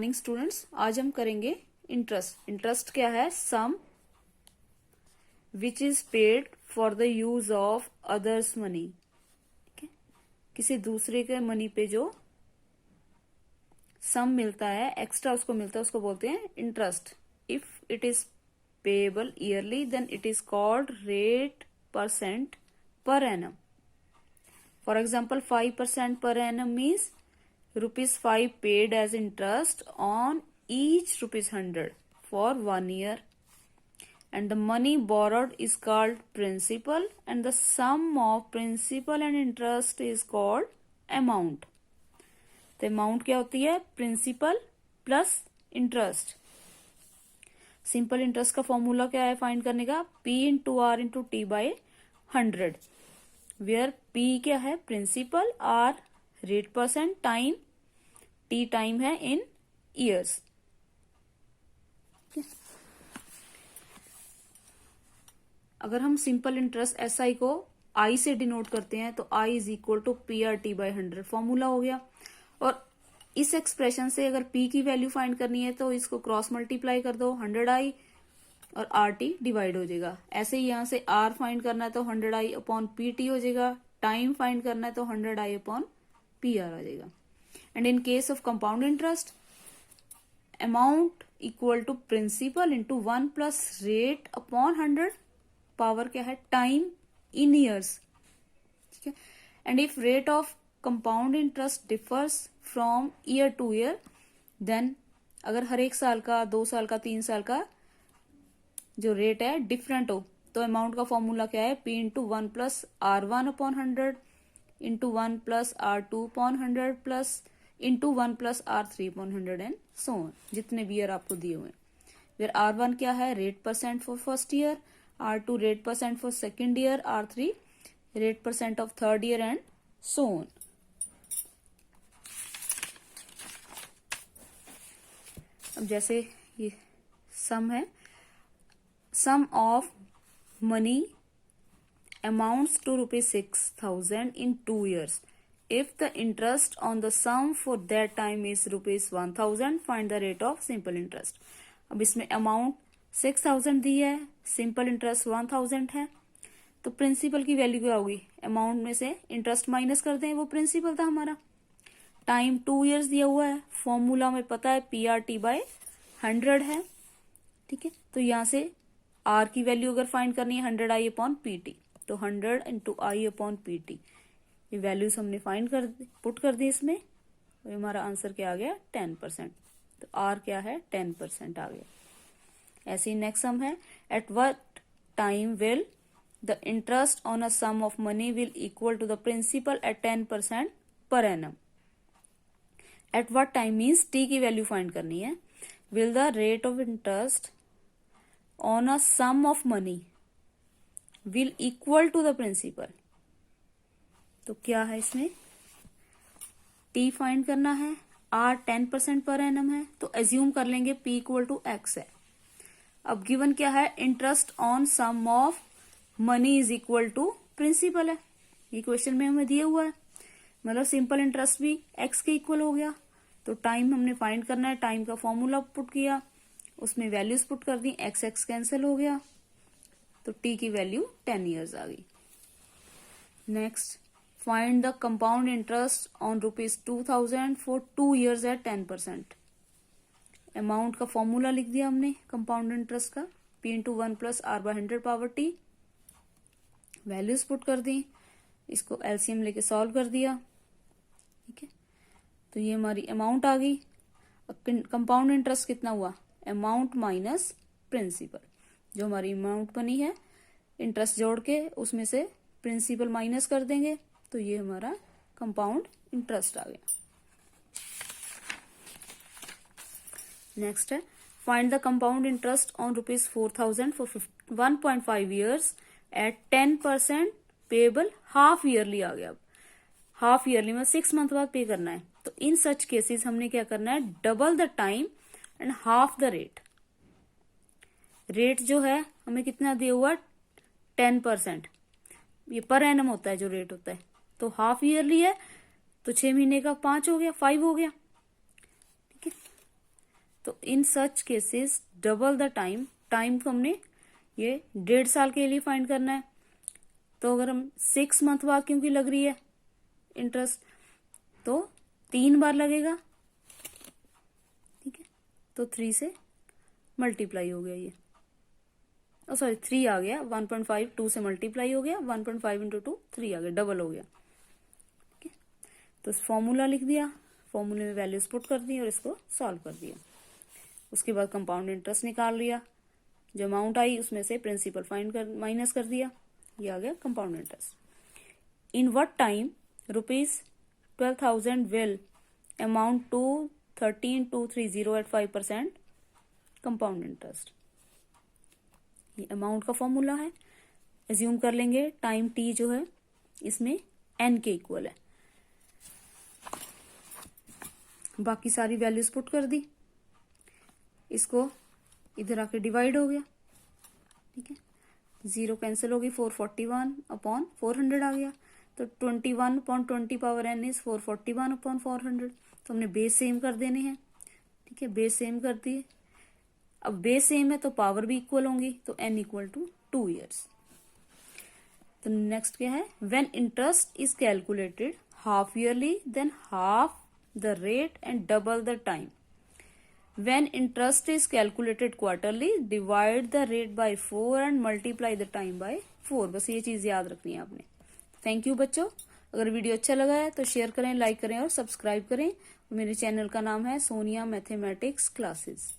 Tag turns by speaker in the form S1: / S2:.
S1: Morning students. आज हम करेंगे इंटरेस्ट। इंटरेस्ट क्या है? Sum which is paid for the use of others money. ठीक है, किसी दूसरे के मनी पे जो सम मिलता है, एक्स्ट्रा उसको मिलता है, उसको बोलते हैं interest. If it is payable yearly then it is called rate percent per annum. For example 5% per annum means ₹5 paid as interest on each ₹100 for 1 year, and the money borrowed is called principal and the sum of principal and interest is called amount. तो amount क्या होती है? Principal plus interest. Simple interest का formula क्या है find करने का? P/R/T/100, where P क्या है? Principal, R rate percent, time T time है इन ईयर्स। अगर हम सिंपल इंटरेस्ट SI को I से डिनोट करते हैं तो I is equal to PR/T/100 formula हो गया। और इस एक्सप्रेशन से अगर P की वैल्यू फाइंड करनी है तो इसको क्रॉस मल्टीप्लाई कर दो, 100I और RT डिवाइड हो जाएगा। ऐसे ही यहां से R फाइंड करना है तो 100I/PT हो जाएगा। टाइम फाइंड करना है तो 100I/PR आ जाएगा। And in case of compound interest, amount equal to principal into 1 plus rate upon 100, power क्या है? Time in years. ठीक है, and if rate of compound interest differs from year to year then, अगर हर एक साल का, 2 साल का, 3 साल का जो रेट है डिफरेंट हो तो अमाउंट का फॉर्मूला क्या है? P/1 plus R1/100 into 1 plus R2/100 plus into 1 plus R3/100 and so on, जितने भी ईयर आपको दिए हुए। फिर R1 क्या है? Rate percent for first year, R2 rate percent for second year, R3 rate percent of third year and so on. अब जैसे ये सम है, सम of money amounts to ₹6,000 in 2 years. If the interest on the sum for that time is ₹1,000, find the rate of simple interest. अब इसमें amount 6,000 दी है, simple interest 1,000 है, तो principal की वैल्यू क्या होगी? अमाउंट में से इंटरेस्ट माइनस कर दें, वो प्रिंसिपल था हमारा। टाइम 2 years दिया हुआ है, फॉर्मूला में पता है PR/T/100 है। ठीक है, तो यहां से R की वैल्यू अगर फाइंड करनी है 100I/PT, तो 100 इंटू I/PT, ये वैल्यूज हमने फाइंड कर पुट कर दी इसमें, तो हमारा आंसर क्या आ गया? 10%। तो R क्या है? 10% आ गया। ऐसे ही नेक्स्ट सम है, at what time will the interest on a sum of money will equal to the principal at 10% per annum. At what time means T की वैल्यू फाइंड करनी है। Will the rate of interest on a sum of money will equal to the principal. तो क्या है इसमें? T find करना है, R 10% per annum है, तो एज्यूम कर लेंगे P इक्वल टू X है। अब गिवन क्या है? Interest on sum of money is equal to principal है, ये क्वेश्चन में हमें दिया हुआ है। मतलब सिंपल इंटरेस्ट भी X के इक्वल हो गया। तो टाइम हमने फाइंड करना है, टाइम का फॉर्मूला पुट किया, उसमें वैल्यूज पुट कर दी, X कैंसिल हो गया, तो T की वैल्यू 10 years आ गई। Next, find the compound interest on ₹2,000 for 2 years at 10%। Amount का फॉर्मूला लिख दिया हमने कंपाउंड इंटरेस्ट का, P/1 plus R/100 power T, values put कर दी, इसको LCM लेके सॉल्व कर दिया। ठीक है, तो ये हमारी अमाउंट आ गई। कंपाउंड इंटरेस्ट कितना हुआ? अमाउंट माइनस प्रिंसिपल, जो हमारी अमाउंट बनी है इंटरेस्ट जोड़ के उसमें से प्रिंसिपल माइनस कर देंगे, तो ये हमारा कंपाउंड इंटरेस्ट आ गया। नेक्स्ट है, find the compound interest on ₹4,000 for 1.5 years at 10% payable half yearly आ गया। अब हाफ ईयरली में 6 month बाद पे करना है, तो इन सच केसेस हमने क्या करना है? Double the time and half the rate. Rate जो है हमें कितना दिया हुआ? 10%। ये पर एनम होता है जो रेट होता है, तो हाफ ईयरली है तो 6 महीने का 5 हो गया, 5 हो गया। ठीक है, तो in such cases double the time, time को हमने ये 1.5 साल के लिए फाइंड करना है, तो अगर हम 6 मंथ बाद क्योंकि लग रही है इंटरेस्ट, तो 3 बार लगेगा, ठीक है। तो 3 से मल्टीप्लाई हो गया ये, सॉरी 3 आ गया, 1.5 2 से मल्टीप्लाई हो गया, 1.5 इंटू 2 3 आ गया, डबल हो गया, ठीक है। तो फॉर्मूला लिख दिया, फॉर्मूले में वैल्यूज पुट कर दी और इसको सॉल्व कर दिया। उसके बाद कंपाउंड इंटरेस्ट निकाल लिया, जो अमाउंट आई उसमें से प्रिंसिपल फाइंड कर माइनस कर दिया, ये आ गया compound interest. In what time ₹12,000 will amount to 13,230 at 5% compound interest. ये अमाउंट का फॉर्मूला है, एज्यूम कर लेंगे टाइम टी जो है इसमें एन के इक्वल है, बाकी सारी वैल्यूज पुट कर दी, इसको इधर आके डिवाइड हो गया, ठीक है। 0 कैंसिल होगी, 441 अपॉन 400 आ गया, तो 21/20 पावर n इज 441 अपॉन 400। तो हमने बेस सेम कर देने हैं, ठीक है, बेस सेम कर दिए। अब बेस सेम है तो पावर भी इक्वल होंगी, तो n इक्वल टू 2 ईयर्स। तो नेक्स्ट क्या है, when interest is calculated half yearly than half the rate and double the time. When interest is calculated quarterly, divide the rate by 4 and multiply the time by 4। बस ये चीज याद रखनी है आपने। थैंक यू बच्चों, अगर वीडियो अच्छा लगा है तो शेयर करें, लाइक करें और सब्सक्राइब करें। मेरे चैनल का नाम है सोनिया मैथमेटिक्स क्लासेस।